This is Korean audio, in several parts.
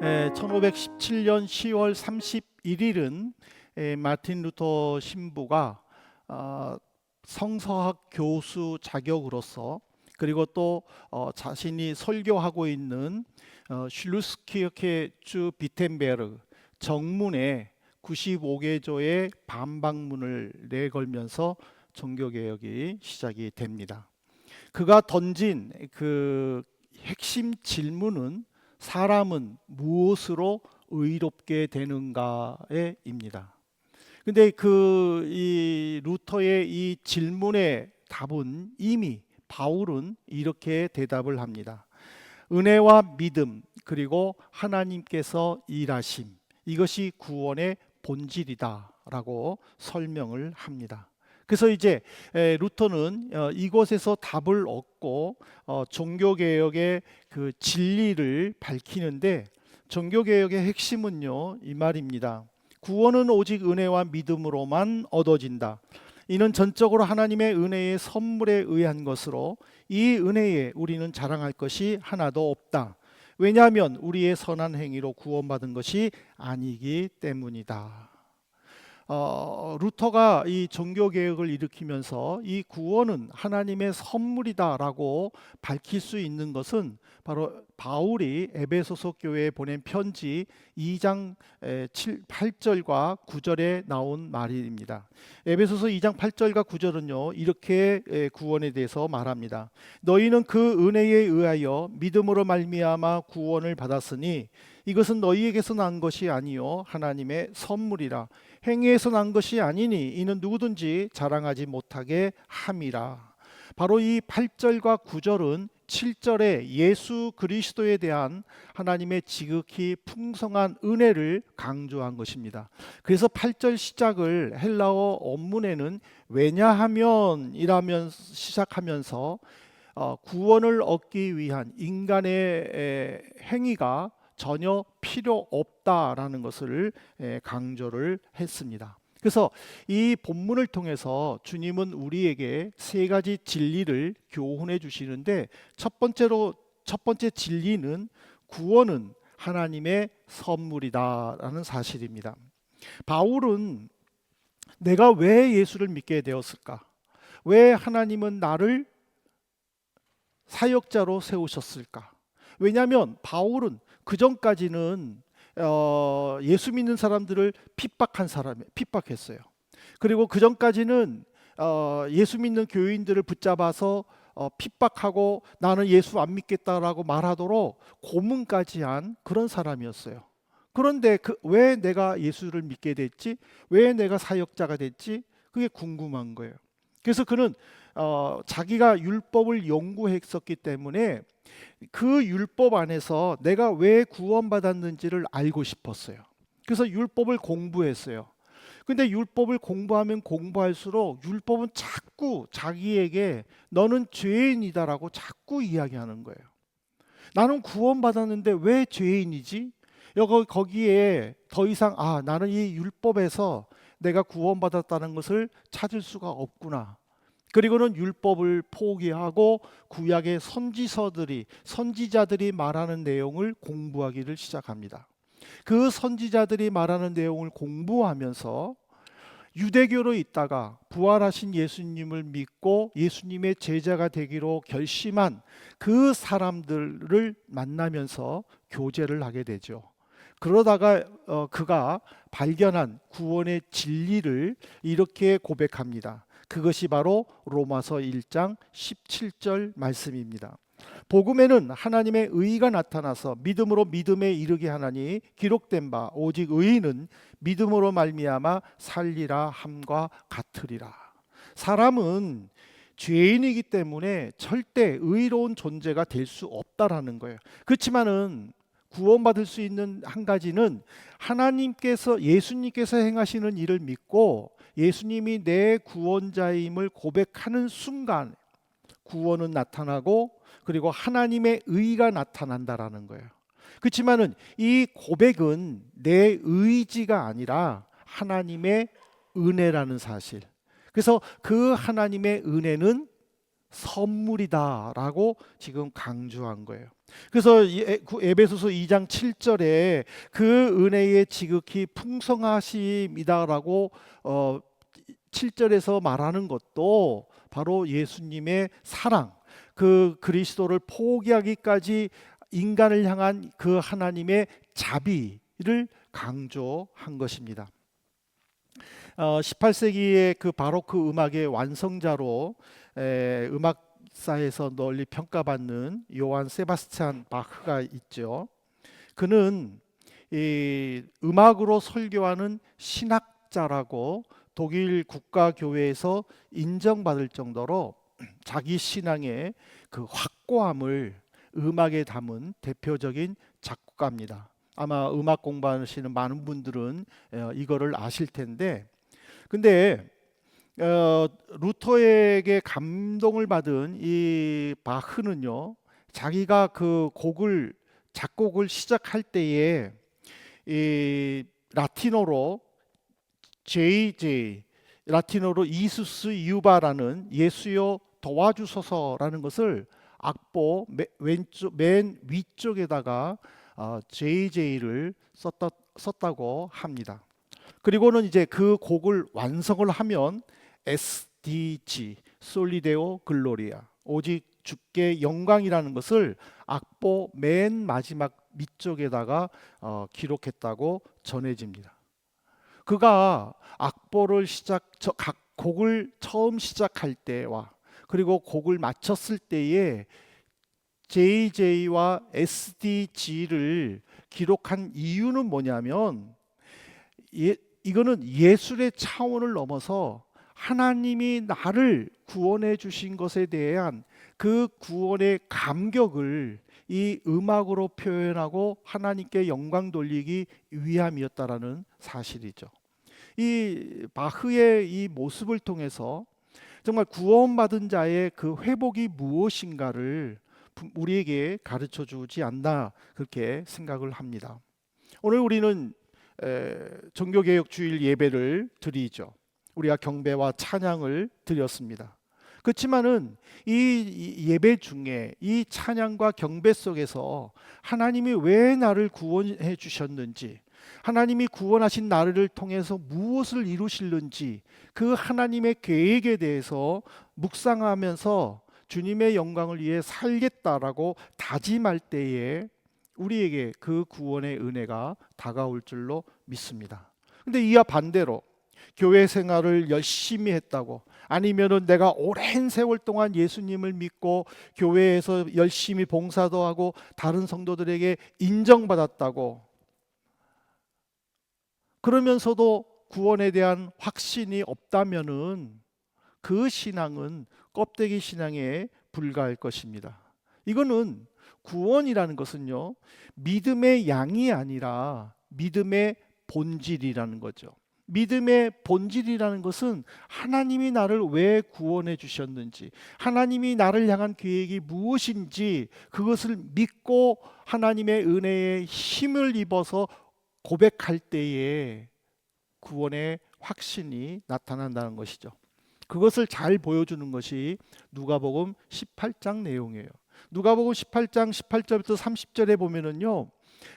1517년 10월 31일은 마틴 루터 신부가 성서학 교수 자격으로서, 그리고 또 자신이 설교하고 있는 슐루스키르케 주 비텐베르 정문에 95개조의 반박문을 내걸면서 종교개혁이 시작이 됩니다. 그가 던진 그 핵심 질문은 사람은 무엇으로 의롭게 되는가에입니다. 근데 이 루터의 이 질문의 답은 이미 바울은 이렇게 대답을 합니다. 은혜와 믿음, 그리고 하나님께서 일하심, 이것이 구원의 본질이다라고 설명을 합니다. 그래서 이제 루터는 이곳에서 답을 얻고 종교개혁의 그 진리를 밝히는데, 종교개혁의 핵심은요, 이 말입니다. 구원은 오직 은혜와 믿음으로만 얻어진다. 이는 전적으로 하나님의 은혜의 선물에 의한 것으로 이 은혜에 우리는 자랑할 것이 하나도 없다. 왜냐하면 우리의 선한 행위로 구원받은 것이 아니기 때문이다. 루터가 이 종교개혁을 일으키면서 이 구원은 하나님의 선물이다라고 밝힐 수 있는 것은 바로 바울이 에베소서 교회에 보낸 편지 2장 8절과 9절에 나온 말입니다. 에베소서 2장 8절과 9절은요, 이렇게 구원에 대해서 말합니다. 너희는 그 은혜에 의하여 믿음으로 말미암아 구원을 받았으니 이것은 너희에게서 난 것이 아니요 하나님의 선물이라. 행위에서 난 것이 아니니 이는 누구든지 자랑하지 못하게 함이라. 바로 이 8절과 9절은 7절에 예수 그리스도에 대한 하나님의 지극히 풍성한 은혜를 강조한 것입니다. 그래서 8절 시작을 헬라어 원문에는 왜냐하면 이라면 시작하면서 구원을 얻기 위한 인간의 행위가 전혀 필요 없다라는 것을 강조를 했습니다. 그래서 이 본문을 통해서 주님은 우리에게 세 가지 진리를 교훈해 주시는데, 첫 번째 진리는 구원은 하나님의 선물이다라는 사실입니다. 바울은 내가 왜 예수를 믿게 되었을까? 왜 하나님은 나를 사역자로 세우셨을까? 왜냐하면 바울은 그 전까지는 예수 믿는 사람들을 핍박했어요. 그리고 그 전까지는 예수 믿는 교인들을 붙잡아서 핍박하고 나는 예수 안 믿겠다라고 말하도록 고문까지 한 그런 사람이었어요. 그런데 왜 내가 예수를 믿게 됐지? 왜 내가 사역자가 됐지? 그게 궁금한 거예요. 그래서 그는 자기가 율법을 연구했었기 때문에 그 율법 안에서 내가 왜 구원받았는지를 알고 싶었어요. 그래서 율법을 공부했어요. 근데 율법을 공부하면 공부할수록 율법은 자꾸 자기에게 너는 죄인이다라고 자꾸 이야기하는 거예요. 나는 구원받았는데 왜 죄인이지? 거기에 더 이상 나는 이 율법에서 내가 구원받았다는 것을 찾을 수가 없구나. 그리고는 율법을 포기하고 구약의 선지자들이 말하는 내용을 공부하기를 시작합니다. 그 선지자들이 말하는 내용을 공부하면서 유대교로 있다가 부활하신 예수님을 믿고 예수님의 제자가 되기로 결심한 그 사람들을 만나면서 교제를 하게 되죠. 그러다가 그가 발견한 구원의 진리를 이렇게 고백합니다. 그것이 바로 로마서 1장 17절 말씀입니다. 복음에는 하나님의 의가 나타나서 믿음으로 믿음에 이르게 하나니 기록된 바 오직 의인은 믿음으로 말미암아 살리라 함과 같으리라. 사람은 죄인이기 때문에 절대 의로운 존재가 될 수 없다라는 거예요. 그렇지만은 구원받을 수 있는 한 가지는 예수님께서 행하시는 일을 믿고 예수님이 내 구원자임을 고백하는 순간 구원은 나타나고, 그리고 하나님의 의가 나타난다라는 거예요. 그렇지만은 이 고백은 내 의지가 아니라 하나님의 은혜라는 사실. 그래서 그 하나님의 은혜는 선물이다라고 지금 강조한 거예요. 그래서 에베소서 2장 7절에 그 은혜의 지극히 풍성하심이다라고 7절에서 말하는 것도 바로 예수님의 사랑, 그 그리스도를 포기하기까지 인간을 향한 그 하나님의 자비를 강조한 것입니다. 18세기의 그 바로크 음악의 완성자로 음악사에서 널리 평가받는 요한 세바스찬 바흐가 있죠. 그는 이 음악으로 설교하는 신학자라고 독일 국가교회에서 인정받을 정도로 자기 신앙의 그 확고함을 음악에 담은 대표적인 작곡가입니다. 아마 음악 공부하시는 많은 분들은 이거를 아실 텐데, 근데 루터에게 감동을 받은 이 바흐는요, 자기가 그 작곡을 시작할 때에 이 라틴어로 JJ, 라틴어로 이수스 유바라는 예수여 도와주소서라는 것을 악보 맨 위쪽에다가 JJ를 썼다고 합니다. 그리고는 이제 그 곡을 완성을 하면 SDG, 솔리데오 글로리아, 오직 주께 영광이라는 것을 악보 맨 마지막 밑쪽에다가 기록했다고 전해집니다. 그가 각 곡을 처음 시작할 때와 그리고 곡을 마쳤을 때에 JJ와 SDG를 기록한 이유는 뭐냐면, 이거는 예술의 차원을 넘어서 하나님이 나를 구원해 주신 것에 대한 그 구원의 감격을 이 음악으로 표현하고 하나님께 영광 돌리기 위함이었다라는 사실이죠. 이 바흐의 이 모습을 통해서 정말 구원받은 자의 그 회복이 무엇인가를 우리에게 가르쳐 주지 않나, 그렇게 생각을 합니다. 오늘 우리는 종교개혁 주일 예배를 드리죠. 우리가 경배와 찬양을 드렸습니다. 그렇지만은 이 예배 중에 이 찬양과 경배 속에서 하나님이 왜 나를 구원해 주셨는지, 하나님이 구원하신 나를 통해서 무엇을 이루실는지, 그 하나님의 계획에 대해서 묵상하면서 주님의 영광을 위해 살겠다라고 다짐할 때에 우리에게 그 구원의 은혜가 다가올 줄로 믿습니다. 근데 이와 반대로 교회 생활을 열심히 했다고, 아니면은 내가 오랜 세월 동안 예수님을 믿고 교회에서 열심히 봉사도 하고 다른 성도들에게 인정받았다고, 그러면서도 구원에 대한 확신이 없다면은 그 신앙은 껍데기 신앙에 불과할 것입니다. 이거는 구원이라는 것은요, 믿음의 양이 아니라 믿음의 본질이라는 거죠. 믿음의 본질이라는 것은 하나님이 나를 왜 구원해 주셨는지, 하나님이 나를 향한 계획이 무엇인지 그것을 믿고 하나님의 은혜에 힘을 입어서 고백할 때에 구원의 확신이 나타난다는 것이죠. 그것을 잘 보여주는 것이 누가복음 18장 내용이에요. 누가복음 18장 18절부터 30절에 보면은요,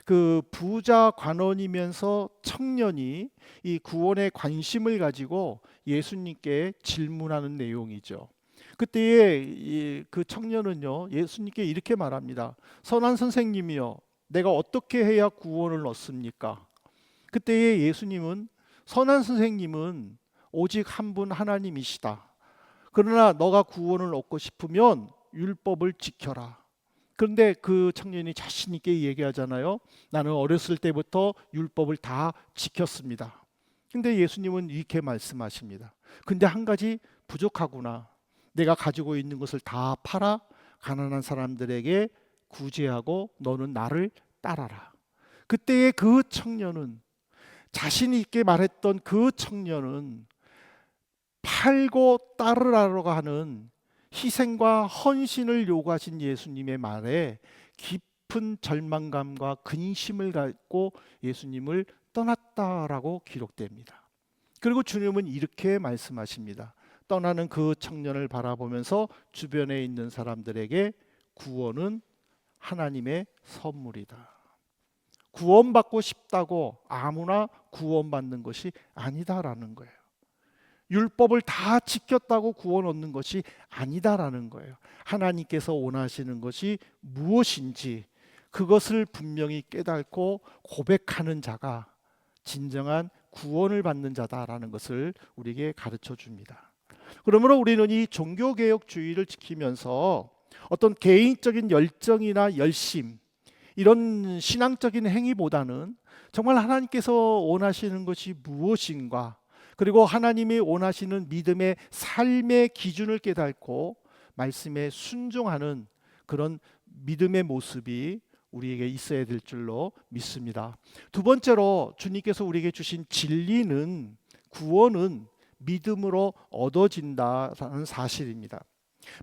그 부자 관원이면서 청년이 이 구원에 관심을 가지고 예수님께 질문하는 내용이죠. 그때에 그 청년은요, 예수님께 이렇게 말합니다. 선한 선생님이여, 내가 어떻게 해야 구원을 얻습니까? 그때에 예수님은, 선한 선생님은 오직 한 분 하나님이시다. 그러나 너가 구원을 얻고 싶으면 율법을 지켜라. 그런데 그 청년이 자신 있게 얘기하잖아요. 나는 어렸을 때부터 율법을 다 지켰습니다. 근데 예수님은 이렇게 말씀하십니다. 근데 한 가지 부족하구나. 내가 가지고 있는 것을 다 팔아 가난한 사람들에게 구제하고 너는 나를 따라라. 그때의 그 청년은, 자신 있게 말했던 그 청년은 팔고 따르라고 하는 희생과 헌신을 요구하신 예수님의 말에 깊은 절망감과 근심을 갖고 예수님을 떠났다라고 기록됩니다. 그리고 주님은 이렇게 말씀하십니다. 떠나는 그 청년을 바라보면서 주변에 있는 사람들에게 구원은 하나님의 선물이다. 구원받고 싶다고 아무나 구원받는 것이 아니다라는 거예요. 율법을 다 지켰다고 구원 얻는 것이 아니다라는 거예요. 하나님께서 원하시는 것이 무엇인지 그것을 분명히 깨닫고 고백하는 자가 진정한 구원을 받는 자다라는 것을 우리에게 가르쳐 줍니다. 그러므로 우리는 이 종교개혁주의를 지키면서 어떤 개인적인 열정이나 열심, 이런 신앙적인 행위보다는 정말 하나님께서 원하시는 것이 무엇인가, 그리고 하나님이 원하시는 믿음의 삶의 기준을 깨닫고 말씀에 순종하는 그런 믿음의 모습이 우리에게 있어야 될 줄로 믿습니다. 두 번째로 주님께서 우리에게 주신 진리는, 구원은 믿음으로 얻어진다라는 사실입니다.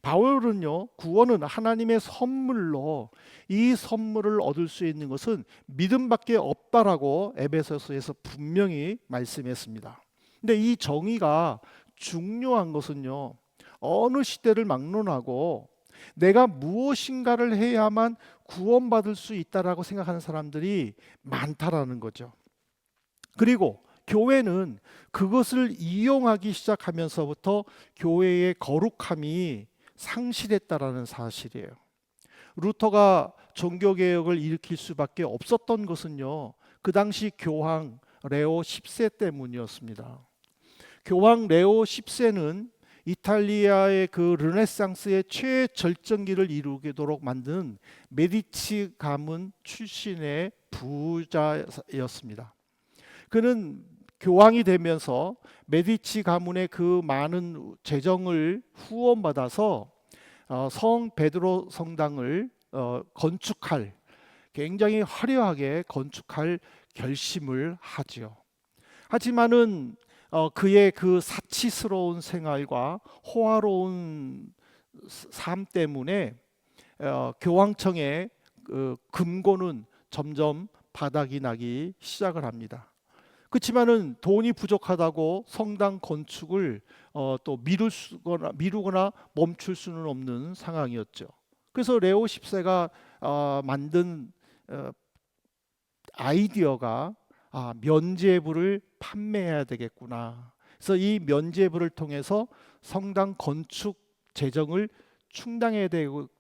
바울은요, 구원은 하나님의 선물로 이 선물을 얻을 수 있는 것은 믿음밖에 없다라고 에베소서에서 분명히 말씀했습니다. 근데 이 정의가 중요한 것은요, 어느 시대를 막론하고 내가 무엇인가를 해야만 구원받을 수 있다라고 생각하는 사람들이 많다라는 거죠. 그리고 교회는 그것을 이용하기 시작하면서부터 교회의 거룩함이 상실했다라는 사실이에요. 루터가 종교개혁을 일으킬 수밖에 없었던 것은요, 그 당시 교황 레오 10세 때문이었습니다. 교황 레오 10세는 이탈리아의 그 르네상스의 최절정기를 이루도록 만든 메디치 가문 출신의 부자였습니다. 그는 교황이 되면서 메디치 가문의 그 많은 재정을 후원받아서 성 베드로 성당을 건축할, 굉장히 화려하게 건축할 결심을 하지요. 하지만은 그의 그 사치스러운 생활과 호화로운 삶 때문에 교황청의 금고는 점점 바닥이 나기 시작을 합니다. 그렇지만은 돈이 부족하다고 성당 건축을 또 미루거나 멈출 수는 없는 상황이었죠. 그래서 레오 10세가 만든 아이디어가 면죄부를 판매해야 되겠구나. 그래서 이 면죄부를 통해서 성당 건축 재정을 충당해야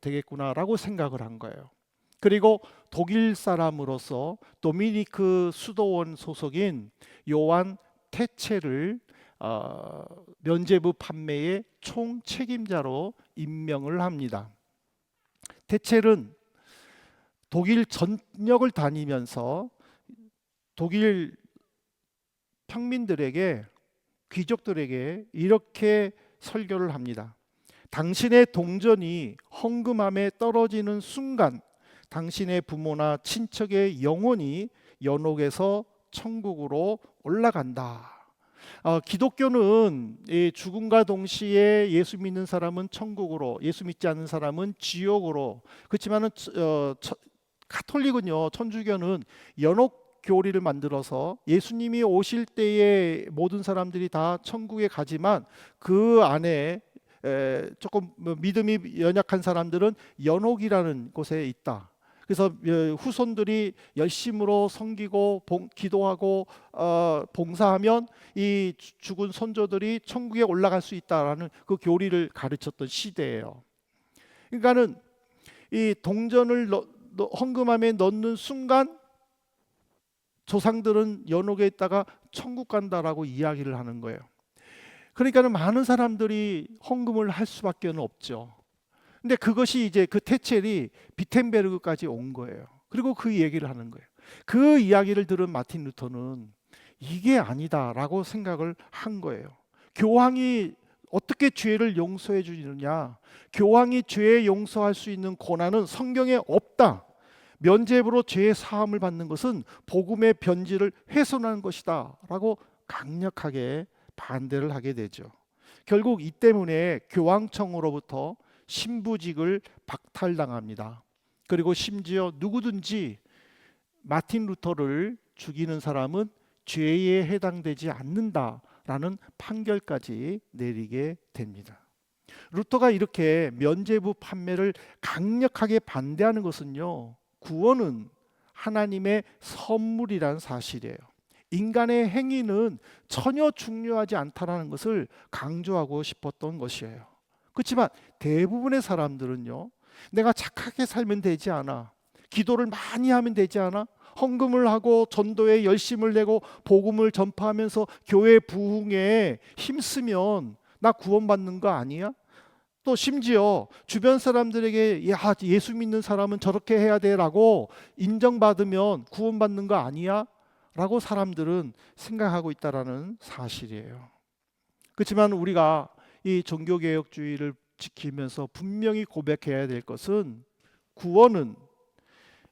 되겠구나라고 생각을 한 거예요. 그리고 독일 사람으로서 도미니크 수도원 소속인 요한 테체를 면죄부 판매의 총 책임자로 임명을 합니다. 테첼은 독일 전역을 다니면서 독일 평민들에게, 귀족들에게 이렇게 설교를 합니다. 당신의 동전이 헌금함에 떨어지는 순간 당신의 부모나 친척의 영혼이 연옥에서 천국으로 올라간다. 기독교는 죽음과 동시에 예수 믿는 사람은 천국으로, 예수 믿지 않는 사람은 지옥으로. 그렇지만은 가톨릭은요, 천주교는 연옥 교리를 만들어서 예수님이 오실 때에 모든 사람들이 다 천국에 가지만 그 안에 조금 믿음이 연약한 사람들은 연옥이라는 곳에 있다. 그래서 후손들이 열심으로 섬기고 기도하고 봉사하면 이 죽은 선조들이 천국에 올라갈 수 있다라는 그 교리를 가르쳤던 시대예요. 그러니까는 이 동전을 헌금함에 넣는 순간 조상들은 연옥에 있다가 천국 간다라고 이야기를 하는 거예요. 그러니까는 많은 사람들이 헌금을 할 수밖에 없죠. 근데 그것이 이제 그 테첼이 비텐베르그까지 온 거예요. 그리고 그 얘기를 하는 거예요. 그 이야기를 들은 마틴 루터는 이게 아니다라고 생각을 한 거예요. 교황이 어떻게 죄를 용서해 주느냐? 교황이 죄 용서할 수 있는 권한은 성경에 없다. 면죄부로 죄 사함을 받는 것은 복음의 변질을 훼손하는 것이다 라고 강력하게 반대를 하게 되죠. 결국 이 때문에 교황청으로부터 신부직을 박탈당합니다. 그리고 심지어 누구든지 마틴 루터를 죽이는 사람은 죄에 해당되지 않는다 라는 판결까지 내리게 됩니다. 루터가 이렇게 면죄부 판매를 강력하게 반대하는 것은요, 구원은 하나님의 선물이라는 사실이에요. 인간의 행위는 전혀 중요하지 않다라는 것을 강조하고 싶었던 것이에요. 그렇지만 대부분의 사람들은요, 내가 착하게 살면 되지 않아, 기도를 많이 하면 되지 않아, 헌금을 하고 전도에 열심을 내고 복음을 전파하면서 교회 부흥에 힘쓰면 나 구원받는 거 아니야? 또 심지어 주변 사람들에게 야, 예수 믿는 사람은 저렇게 해야 돼라고 인정받으면 구원받는 거 아니야? 라고 사람들은 생각하고 있다라는 사실이에요. 그렇지만 우리가 이 종교개혁주의를 지키면서 분명히 고백해야 될 것은 구원은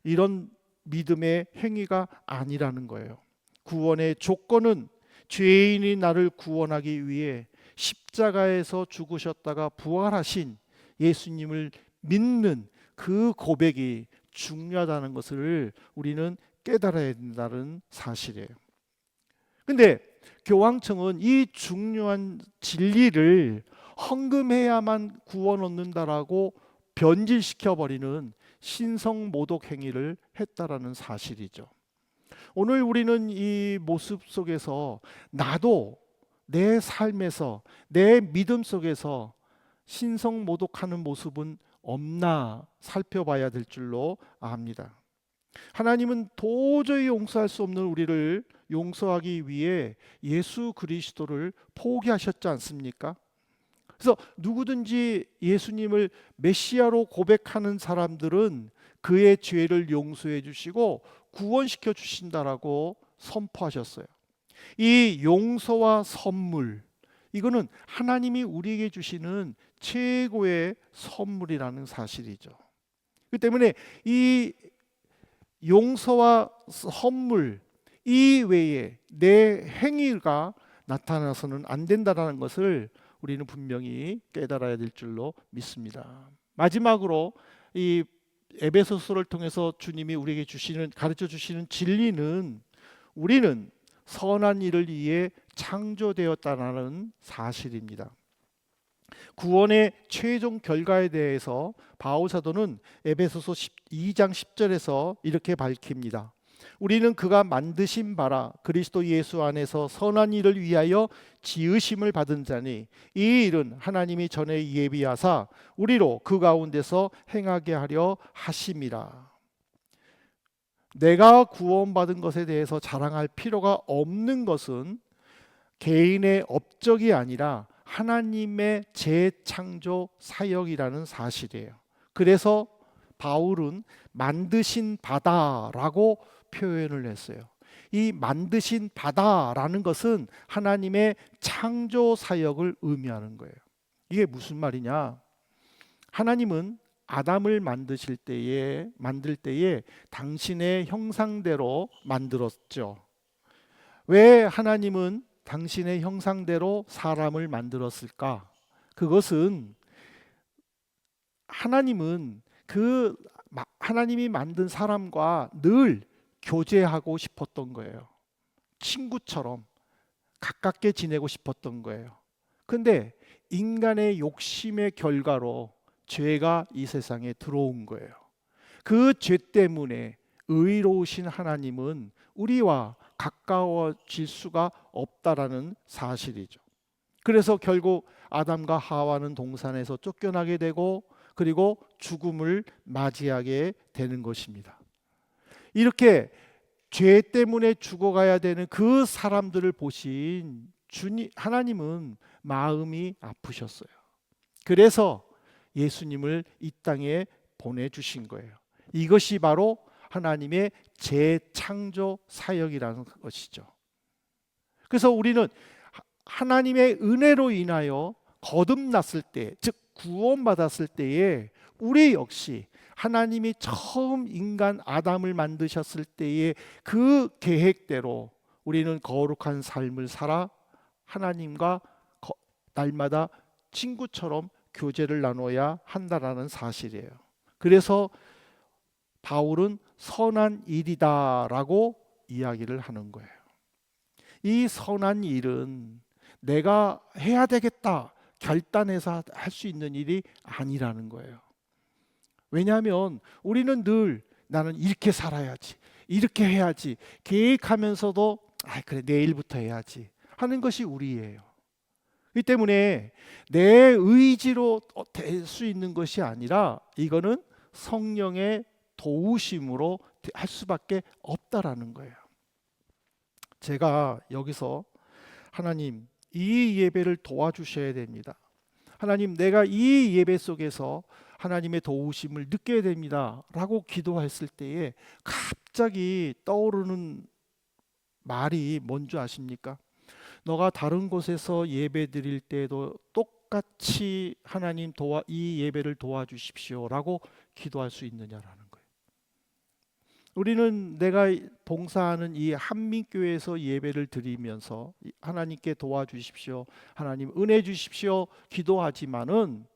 이런 믿음의 행위가 아니라는 거예요. 구원의 조건은 죄인이 나를 구원하기 위해 십자가에서 죽으셨다가 부활하신 예수님을 믿는 그 고백이 중요하다는 것을 우리는 깨달아야 된다는 사실이에요. 근데 교황청은 이 중요한 진리를 헌금해야만 구원 얻는다라고 변질시켜 버리는 신성모독 행위를 했다라는 사실이죠. 오늘 우리는 이 모습 속에서 나도 내 삶에서 내 믿음 속에서 신성모독하는 모습은 없나 살펴봐야 될 줄로 압니다. 하나님은 도저히 용서할 수 없는 우리를 용서하기 위해 예수 그리스도를 포기하셨지 않습니까? 그래서 누구든지 예수님을 메시아로 고백하는 사람들은 그의 죄를 용서해 주시고 구원시켜 주신다라고 선포하셨어요. 이 용서와 선물, 이거는 하나님이 우리에게 주시는 최고의 선물이라는 사실이죠. 그 때문에 이 용서와 선물 이외에 내 행위가 나타나서는 안 된다는 것을 우리는 분명히 깨달아야 될 줄로 믿습니다. 마지막으로 이 에베소서를 통해서 주님이 우리에게 가르쳐 주시는 진리는 우리는 선한 일을 위해 창조되었다는 사실입니다. 구원의 최종 결과에 대해서 바울 사도는 에베소서 2장 10절에서 이렇게 밝힙니다. 우리는 그가 만드신 바라 그리스도 예수 안에서 선한 일을 위하여 지으심을 받은 자니 이 일은 하나님이 전에 예비하사 우리로 그 가운데서 행하게 하려 하심이라. 내가 구원받은 것에 대해서 자랑할 필요가 없는 것은 개인의 업적이 아니라 하나님의 재창조 사역이라는 사실이에요. 그래서 바울은 만드신 바다라고 표현을 했어요. 이 만드신 바다라는 것은 하나님의 창조 사역을 의미하는 거예요. 이게 무슨 말이냐? 하나님은 아담을 만들 때에 당신의 형상대로 만들었죠. 왜 하나님은 당신의 형상대로 사람을 만들었을까? 그것은 하나님이 만든 사람과 늘 교제하고 싶었던 거예요. 친구처럼 가깝게 지내고 싶었던 거예요. 근데 인간의 욕심의 결과로 죄가 이 세상에 들어온 거예요. 그 죄 때문에 의로우신 하나님은 우리와 가까워질 수가 없다라는 사실이죠. 그래서 결국 아담과 하와는 동산에서 쫓겨나게 되고 그리고 죽음을 맞이하게 되는 것입니다. 이렇게 죄 때문에 죽어가야 되는 그 사람들을 보신 하나님은 마음이 아프셨어요. 그래서 예수님을 이 땅에 보내주신 거예요. 이것이 바로 하나님의 재창조 사역이라는 것이죠. 그래서 우리는 하나님의 은혜로 인하여 거듭났을 때, 즉 구원받았을 때에 우리 역시 하나님이 처음 인간 아담을 만드셨을 때의 그 계획대로 우리는 거룩한 삶을 살아 하나님과 날마다 친구처럼 교제를 나눠야 한다라는 사실이에요. 그래서 바울은 선한 일이다라고 이야기를 하는 거예요. 이 선한 일은 내가 해야 되겠다 결단해서 할 수 있는 일이 아니라는 거예요. 왜냐하면 우리는 늘 나는 이렇게 살아야지, 이렇게 해야지 계획하면서도 그래 내일부터 해야지 하는 것이 우리예요. 이 때문에 내 의지로 될 수 있는 것이 아니라 이거는 성령의 도우심으로 할 수밖에 없다라는 거예요. 제가 여기서 하나님 이 예배를 도와주셔야 됩니다. 하나님 내가 이 예배 속에서 하나님의 도우심을 느껴야 됩니다 라고 기도했을 때에 갑자기 떠오르는 말이 뭔지 아십니까? 너가 다른 곳에서 예배 드릴 때도 똑같이 하나님 이 예배를 도와주십시오 라고 기도할 수 있느냐라는 거예요. 우리는 내가 봉사하는 이 한민교회에서 예배를 드리면서 하나님께 도와주십시오, 하나님 은혜 주십시오 기도하지만은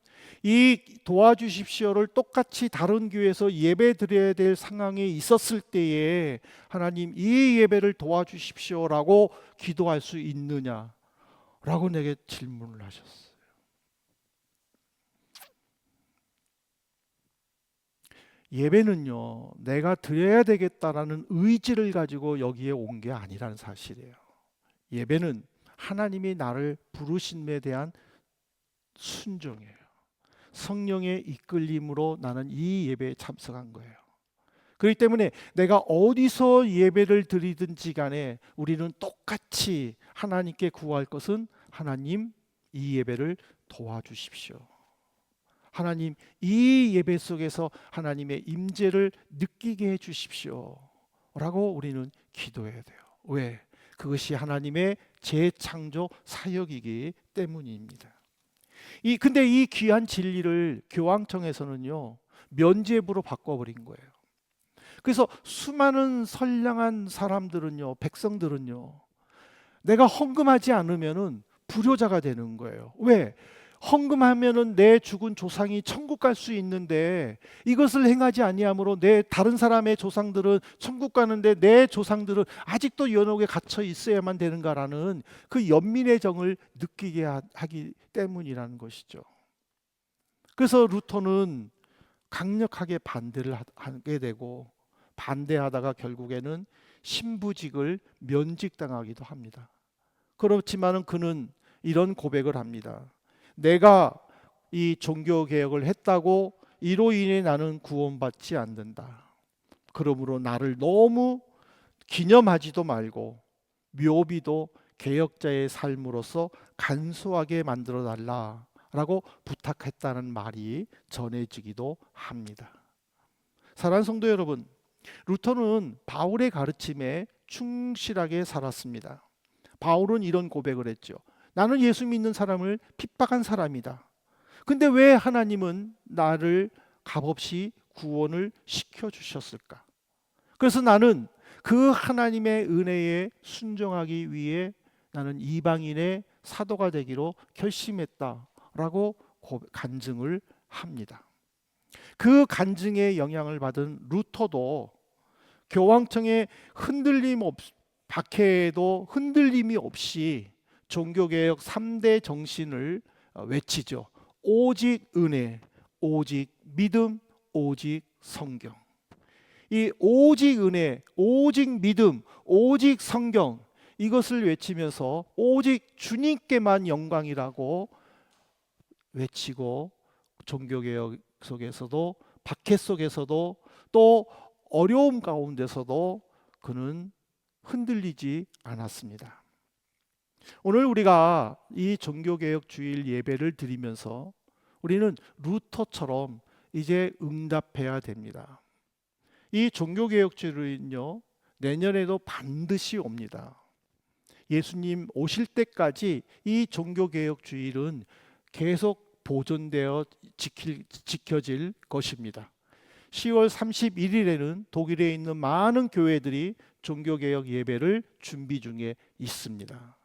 이 도와주십시오를 똑같이 다른 교회에서 예배 드려야 될 상황에 있었을 때에 하나님 이 예배를 도와주십시오라고 기도할 수 있느냐라고 내게 질문을 하셨어요. 예배는요, 내가 드려야 되겠다라는 의지를 가지고 여기에 온 게 아니라는 사실이에요. 예배는 하나님이 나를 부르심에 대한 순종이에요. 성령의 이끌림으로 나는 이 예배에 참석한 거예요. 그렇기 때문에 내가 어디서 예배를 드리든지 간에 우리는 똑같이 하나님께 구할 것은 하나님 이 예배를 도와주십시오. 하나님 이 예배 속에서 하나님의 임재를 느끼게 해주십시오 라고 우리는 기도해야 돼요. 왜? 그것이 하나님의 재창조 사역이기 때문입니다. 근데 이 귀한 진리를 교황청에서는요 면죄부로 바꿔버린 거예요. 그래서 수많은 선량한 사람들은요, 백성들은요, 내가 헌금하지 않으면은 불효자가 되는 거예요. 왜? 헌금하면은 내 죽은 조상이 천국 갈 수 있는데 이것을 행하지 아니함으로 내 다른 사람의 조상들은 천국 가는데 내 조상들은 아직도 연옥에 갇혀 있어야만 되는가라는 그 연민의 정을 느끼게 하기 때문이라는 것이죠. 그래서 루터는 강력하게 반대를 하게 되고 반대하다가 결국에는 신부직을 면직당하기도 합니다. 그렇지만은 그는 이런 고백을 합니다. 내가 이 종교개혁을 했다고 이로 인해 나는 구원받지 않는다. 그러므로 나를 너무 기념하지도 말고 묘비도 개혁자의 삶으로서 간소하게 만들어 달라라고 부탁했다는 말이 전해지기도 합니다. 사랑하는 성도 여러분, 루터는 바울의 가르침에 충실하게 살았습니다. 바울은 이런 고백을 했죠. 나는 예수 믿는 사람을 핍박한 사람이다. 근데 왜 하나님은 나를 값없이 구원을 시켜주셨을까? 그래서 나는 그 하나님의 은혜에 순종하기 위해 나는 이방인의 사도가 되기로 결심했다라고 간증을 합니다. 그 간증에 영향을 받은 루터도 교황청의 박해에도 흔들림이 없이 종교개혁 3대 정신을 외치죠. 오직 은혜, 오직 믿음, 오직 성경. 이 오직 은혜, 오직 믿음, 오직 성경 이것을 외치면서 오직 주님께만 영광이라고 외치고 종교개혁 속에서도 박해 속에서도 또 어려움 가운데서도 그는 흔들리지 않았습니다. 오늘 우리가 이 종교개혁 주일 예배를 드리면서 우리는 루터처럼 이제 응답해야 됩니다. 이 종교개혁 주일은요 내년에도 반드시 옵니다. 예수님 오실 때까지 이 종교개혁 주일은 계속 보존되어 지켜질 것입니다. 10월 31일에는 독일에 있는 많은 교회들이 종교개혁 예배를 준비 중에 있습니다.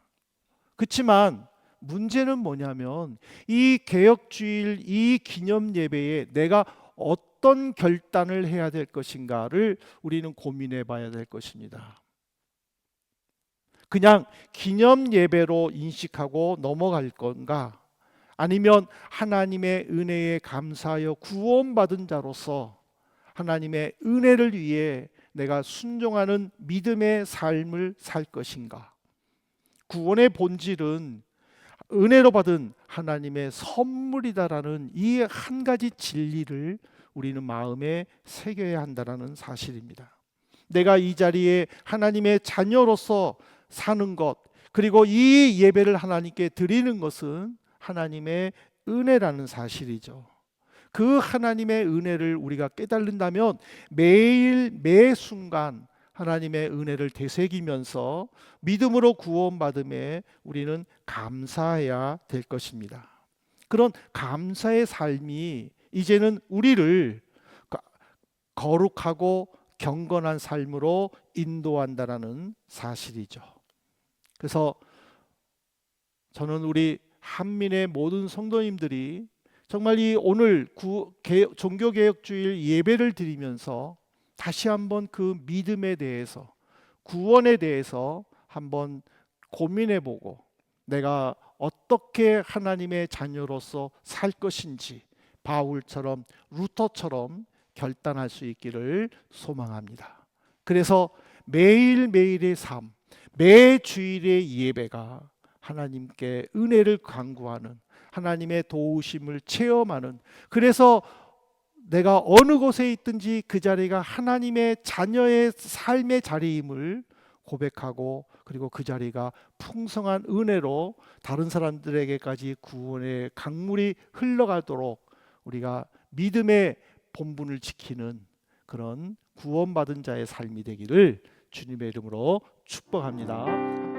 그렇지만 문제는 뭐냐면 이 개혁주일 이 기념 예배에 내가 어떤 결단을 해야 될 것인가를 우리는 고민해 봐야 될 것입니다. 그냥 기념 예배로 인식하고 넘어갈 건가? 아니면 하나님의 은혜에 감사하여 구원받은 자로서 하나님의 은혜를 위해 내가 순종하는 믿음의 삶을 살 것인가? 구원의 본질은 은혜로 받은 하나님의 선물이다라는 이 한 가지 진리를 우리는 마음에 새겨야 한다는 사실입니다. 내가 이 자리에 하나님의 자녀로서 사는 것, 그리고 이 예배를 하나님께 드리는 것은 하나님의 은혜라는 사실이죠. 그 하나님의 은혜를 우리가 깨달는다면 매일 매 순간 하나님의 은혜를 되새기면서 믿음으로 구원받음에 우리는 감사해야 될 것입니다. 그런 감사의 삶이 이제는 우리를 거룩하고 경건한 삶으로 인도한다라는 사실이죠. 그래서 저는 우리 한민의 모든 성도님들이 정말 이 오늘 종교개혁주일 예배를 드리면서 다시 한번 그 믿음에 대해서, 구원에 대해서 한번 고민해보고 내가 어떻게 하나님의 자녀로서 살 것인지 바울처럼 루터처럼 결단할 수 있기를 소망합니다. 그래서 매일매일의 삶, 매 주일의 예배가 하나님께 은혜를 간구하는, 하나님의 도우심을 체험하는, 그래서 내가 어느 곳에 있든지 그 자리가 하나님의 자녀의 삶의 자리임을 고백하고, 그리고 그 자리가 풍성한 은혜로 다른 사람들에게까지 구원의 강물이 흘러가도록 우리가 믿음의 본분을 지키는 그런 구원받은 자의 삶이 되기를 주님의 이름으로 축복합니다.